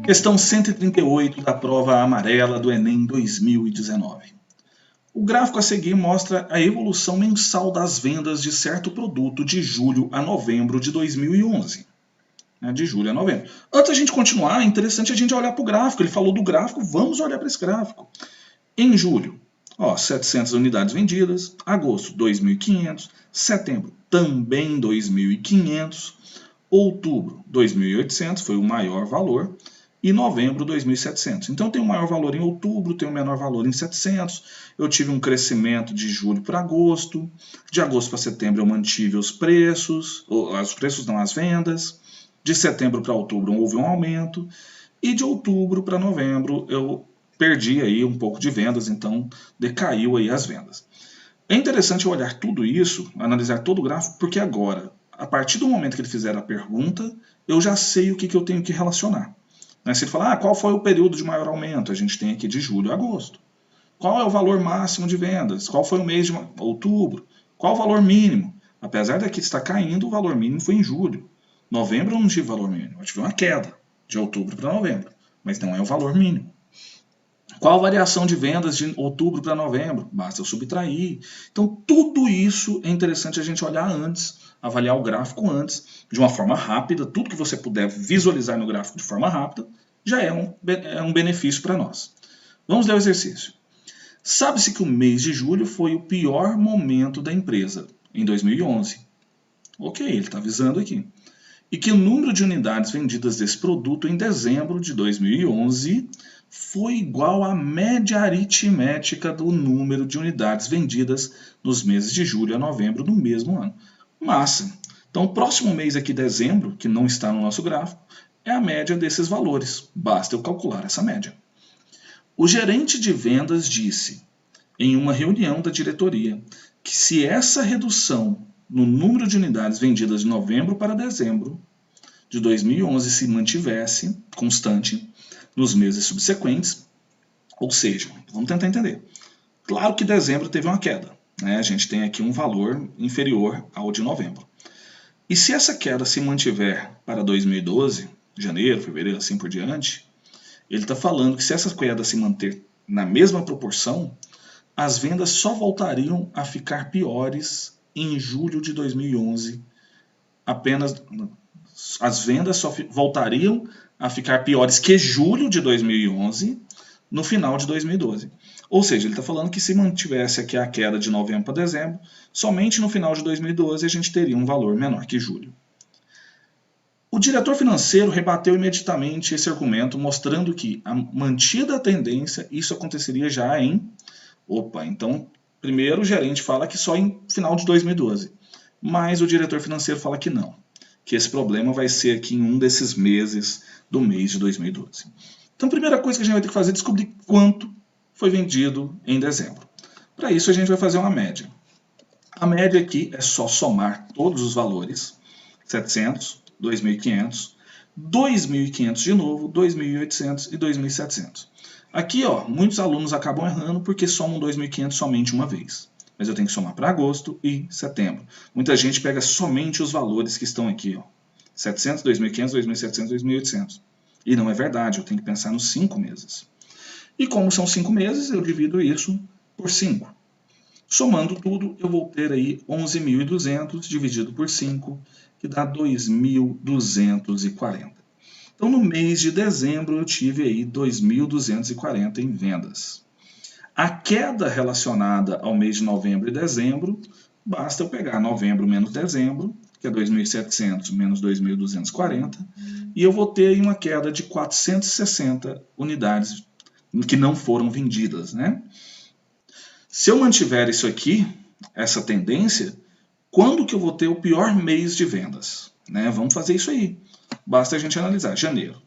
Questão 138 da prova amarela do Enem 2019. O gráfico a seguir mostra a evolução mensal das vendas de certo produto de julho a novembro de 2011. De julho a novembro. Antes da gente continuar, é interessante a gente olhar para o gráfico. Ele falou do gráfico, vamos olhar para esse gráfico. Em julho, 700 unidades vendidas. Agosto, 2.500. Setembro, também 2.500. Outubro, 2.800, foi o maior valor. E novembro, 2.700. Então, tem um maior valor em outubro, tem um menor valor em 700. Eu tive um crescimento de julho para agosto. De agosto para setembro, eu mantive os preços não, as vendas. De setembro para outubro, houve um aumento. E de outubro para novembro, eu perdi aí um pouco de vendas, então decaiu aí as vendas. É interessante olhar tudo isso, analisar todo o gráfico, porque agora, a partir do momento que ele fizer a pergunta, eu já sei o que eu tenho que relacionar. Se ele falar, qual foi o período de maior aumento? A gente tem aqui de julho a agosto. Qual é o valor máximo de vendas? Qual foi o mês de outubro? Qual o valor mínimo? Apesar daqui estar caindo, o valor mínimo foi em julho. Novembro eu não tive valor mínimo, eu tive uma queda de outubro para novembro, mas não é o valor mínimo. Qual a variação de vendas de outubro para novembro? Basta eu subtrair. Então, tudo isso é interessante a gente olhar antes, avaliar o gráfico antes, de uma forma rápida. Tudo que você puder visualizar no gráfico de forma rápida já é um benefício para nós. Vamos ler o exercício. Sabe-se que o mês de julho foi o pior momento da empresa, em 2011. Ok, ele está avisando aqui. E que o número de unidades vendidas desse produto em dezembro de 2011 foi igual à média aritmética do número de unidades vendidas nos meses de julho a novembro do mesmo ano. Massa! Então, o próximo mês aqui, dezembro, que não está no nosso gráfico, é a média desses valores. Basta eu calcular essa média. O gerente de vendas disse, em uma reunião da diretoria, que se essa redução no número de unidades vendidas de novembro para dezembro de 2011 se mantivesse constante nos meses subsequentes, ou seja, vamos tentar entender. Claro que dezembro teve uma queda, A gente tem aqui um valor inferior ao de novembro. E se essa queda se mantiver para 2012, janeiro, fevereiro, assim por diante, ele está falando que se essa queda se manter na mesma proporção, as vendas só voltariam a ficar piores em julho de 2011. As vendas só voltariam a ficar piores que julho de 2011 no final de 2012. Ou seja, ele está falando que se mantivesse aqui a queda de novembro para dezembro, somente no final de 2012 a gente teria um valor menor que julho. O diretor financeiro rebateu imediatamente esse argumento, mostrando que, mantida a tendência, isso aconteceria já em... Então, primeiro o gerente fala que só em final de 2012, mas o diretor financeiro fala que não, que esse problema vai ser aqui em um desses meses do mês de 2012. Então, a primeira coisa que a gente vai ter que fazer é descobrir quanto foi vendido em dezembro. Para isso, a gente vai fazer uma média. A média aqui é só somar todos os valores, 700, 2.500, 2.500 de novo, 2.800 e 2.700. Aqui, muitos alunos acabam errando porque somam 2.500 somente uma vez. Mas eu tenho que somar para agosto e setembro. Muita gente pega somente os valores que estão aqui, 700, 2.500, 2.700, 2.800. E não é verdade, eu tenho que pensar nos 5 meses. E como são 5 meses, eu divido isso por 5. Somando tudo, eu vou ter aí 11.200 dividido por 5, que dá 2.240. Então, no mês de dezembro, eu tive aí 2.240 em vendas. A queda relacionada ao mês de novembro e dezembro, basta eu pegar novembro menos dezembro, que é 2.700 menos 2.240, e eu vou ter aí uma queda de 460 unidades que não foram vendidas, Se eu mantiver isso aqui, essa tendência, quando que eu vou ter o pior mês de vendas? Vamos fazer isso aí. Basta a gente analisar. Janeiro.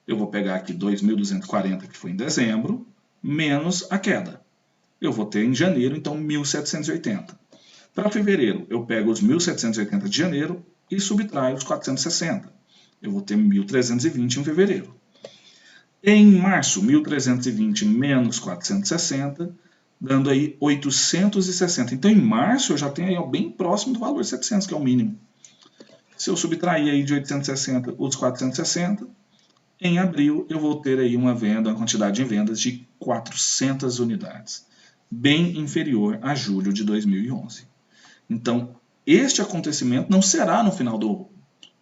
Eu vou pegar aqui 2.240, que foi em dezembro, menos a queda. Eu vou ter em janeiro, então, 1.780. Para fevereiro, eu pego os 1.780 de janeiro e subtraio os 460. Eu vou ter 1.320 em fevereiro. Em março, 1.320 menos 460, dando aí 860. Então, em março, eu já tenho aí bem próximo do valor 700, que é o mínimo. Se eu subtrair aí de 860 os 460, Em abril, eu vou ter aí uma quantidade de vendas de 400 unidades, bem inferior a julho de 2011. Então, este acontecimento não será no final do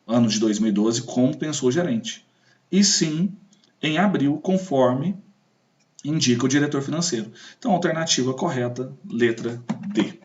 ano de 2012, como pensou o gerente, e sim em abril, conforme indica o diretor financeiro. Então, alternativa correta, letra D.